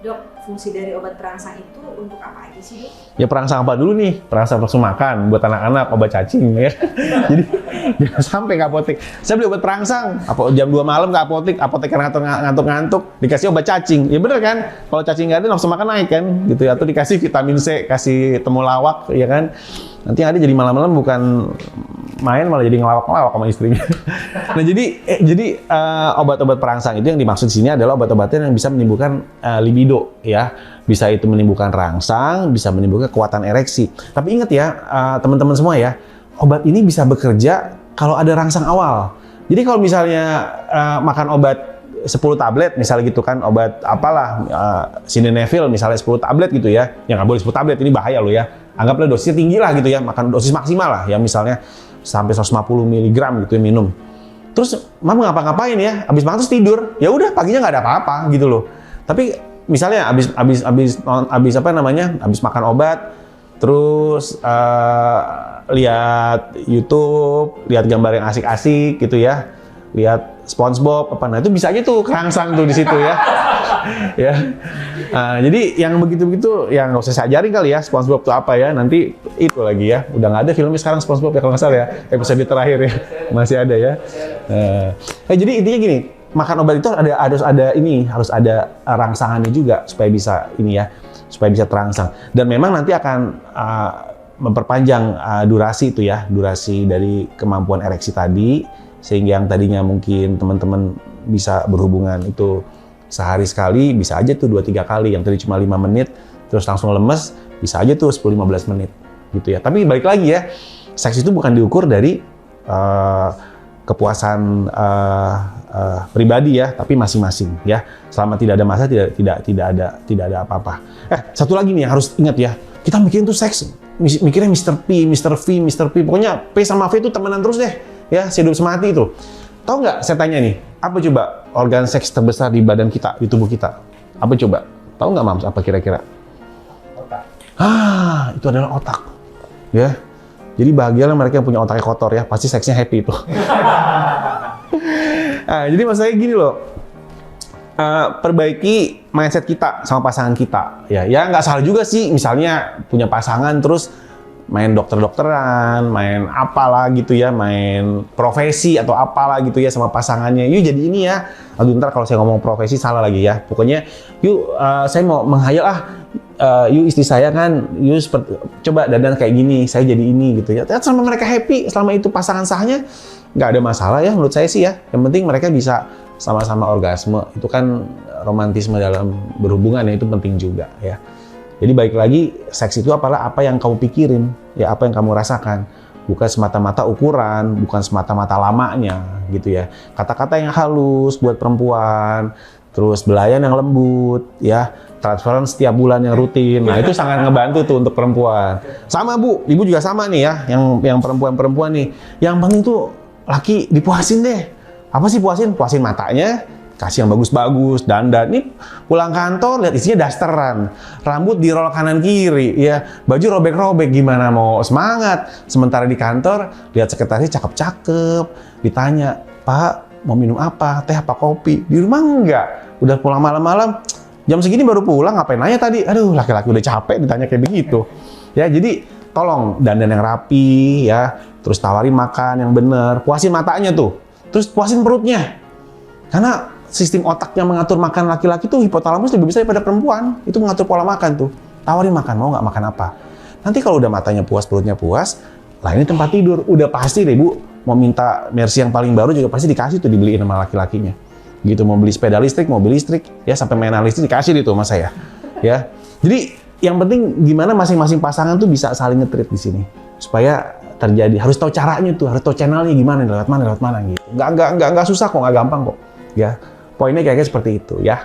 Dok, fungsi dari obat perangsang itu untuk apa aja sih, Dok? Ya perangsang apa dulu nih? Perangsang nafsu makan buat anak-anak, obat cacing ya. Jadi jangan sampai ke apotek. Saya beli obat perangsang, jam 2 malam ke apotek ngantuk-ngantuk, dikasih obat cacing. Ya bener kan? Kalau cacing nggak ada, nafsu makan naik kan? Gitu ya. Atau dikasih vitamin C, kasih temulawak, ya kan? Nanti yang ada jadi malam-malam bukan main malah jadi ngelawak-ngelawak sama istrinya. Nah jadi obat-obat perangsang itu yang dimaksud di sini adalah obat-obatan yang bisa menimbulkan libido ya. Bisa itu menimbulkan rangsang, bisa menimbulkan kekuatan ereksi. Tapi ingat ya teman-teman semua ya, obat ini bisa bekerja kalau ada rangsang awal. Jadi kalau misalnya makan obat 10 tablet misalnya gitu kan, obat apalah Sildenafil misalnya 10 tablet gitu ya. Ya nggak boleh 10 tablet, ini bahaya loh ya. Anggaplah dosisnya tinggi lah gitu ya, makan dosis maksimal lah ya, misalnya sampai 150 mg gitu ya minum. Terus mama ngapa-ngapain ya, habis makan terus tidur, ya udah paginya nggak ada apa-apa gitu loh. Tapi misalnya habis apa namanya, habis makan obat, terus lihat YouTube, lihat gambar yang asik-asik gitu ya, lihat SpongeBob apa, nah itu bisa aja tuh kerangsang tuh di situ ya. Ya. Jadi yang begitu-begitu yang nggak usah saya ajarin kali ya SpongeBob itu apa ya, nanti itu lagi ya, udah nggak ada filmnya sekarang SpongeBob ya kalau nggak salah ya, episode terakhir ya masih ada ya. Jadi intinya gini, makan obat itu harus ada rangsangannya juga supaya bisa ini ya, supaya bisa terangsang, dan memang nanti akan memperpanjang durasi itu ya, durasi dari kemampuan ereksi tadi, sehingga yang tadinya mungkin teman-teman bisa berhubungan itu sehari sekali, bisa aja tuh 2-3 kali, yang tadi cuma 5 menit terus langsung lemes, bisa aja tuh 10-15 menit gitu ya. Tapi balik lagi ya, seks itu bukan diukur dari kepuasan pribadi ya, tapi masing-masing ya. Selama tidak ada masalah, tidak ada apa-apa. Satu lagi nih yang harus ingat ya, kita mikirin tuh seks, mikirnya Mr. P, pokoknya P sama V itu temenan terus deh ya, hidup semati itu. Tahu nggak, saya tanya nih, apa coba organ seks terbesar di badan kita, di tubuh kita? Apa coba? Tahu nggak Mams, apa kira-kira? Otak. Itu adalah otak. Ya. Jadi bahagialah mereka yang punya otaknya kotor ya, pasti seksnya happy itu. Jadi masalahnya gini loh, perbaiki mindset kita sama pasangan kita. Ya nggak salah juga sih, misalnya punya pasangan terus main dokter-dokteran, main apalah gitu ya, main profesi atau apalah gitu ya sama pasangannya. Yuk jadi ini ya. Aduh ntar kalau saya ngomong profesi salah lagi ya. Pokoknya yuk saya mau menghayal yuk istri saya kan, yuk coba dandan kayak gini, saya jadi ini gitu ya. Selama mereka happy, selama itu pasangan sahnya, nggak ada masalah ya menurut saya sih ya. Yang penting mereka bisa sama-sama orgasme. Itu kan romantisme dalam berhubungan ya, itu penting juga ya. Jadi balik lagi, seks itu apalah apa yang kamu pikirin, ya apa yang kamu rasakan. Bukan semata-mata ukuran, bukan semata-mata lamanya gitu ya. Kata-kata yang halus buat perempuan, terus belayan yang lembut, ya transferan setiap bulan yang rutin. Nah itu sangat ngebantu tuh untuk perempuan. Sama Bu, Ibu juga sama nih ya, yang perempuan-perempuan nih. Yang penting tuh laki dipuasin deh. Apa sih puasin? Puasin matanya, kasih yang bagus-bagus, dandan. Nih pulang kantor lihat isinya dasteran, rambut di roll kanan kiri, ya baju robek-robek, gimana mau semangat? Sementara di kantor lihat sekretaris cakep-cakep, ditanya, Pak mau minum apa? Teh apa kopi? Di rumah enggak. Udah pulang malam-malam, jam segini baru pulang, ngapain nanya tadi? Aduh, laki-laki udah capek ditanya kayak begitu. Ya jadi tolong dandan yang rapi, ya terus tawarin makan yang bener, puasin matanya tuh, terus puasin perutnya, karena sistem otak yang mengatur makan laki-laki tuh hipotalamus lebih besar daripada perempuan. Itu mengatur pola makan tuh. Tawarin makan, mau nggak makan apa. Nanti kalau udah matanya puas, perutnya puas, lah ini tempat tidur. Udah pasti deh Bu, mau minta Mercy yang paling baru juga pasti dikasih tuh, dibeliin sama laki-lakinya. Gitu, mau beli sepeda listrik, mobil listrik, ya sampai mainan listrik dikasih itu sama saya. Ya, jadi yang penting gimana masing-masing pasangan tuh bisa saling nge-treat di sini. Supaya terjadi, harus tahu caranya tuh, harus tahu channelnya gimana, lewat mana gitu. Nggak susah kok, nggak gampang kok. Ya. Poinnya kayak seperti itu ya.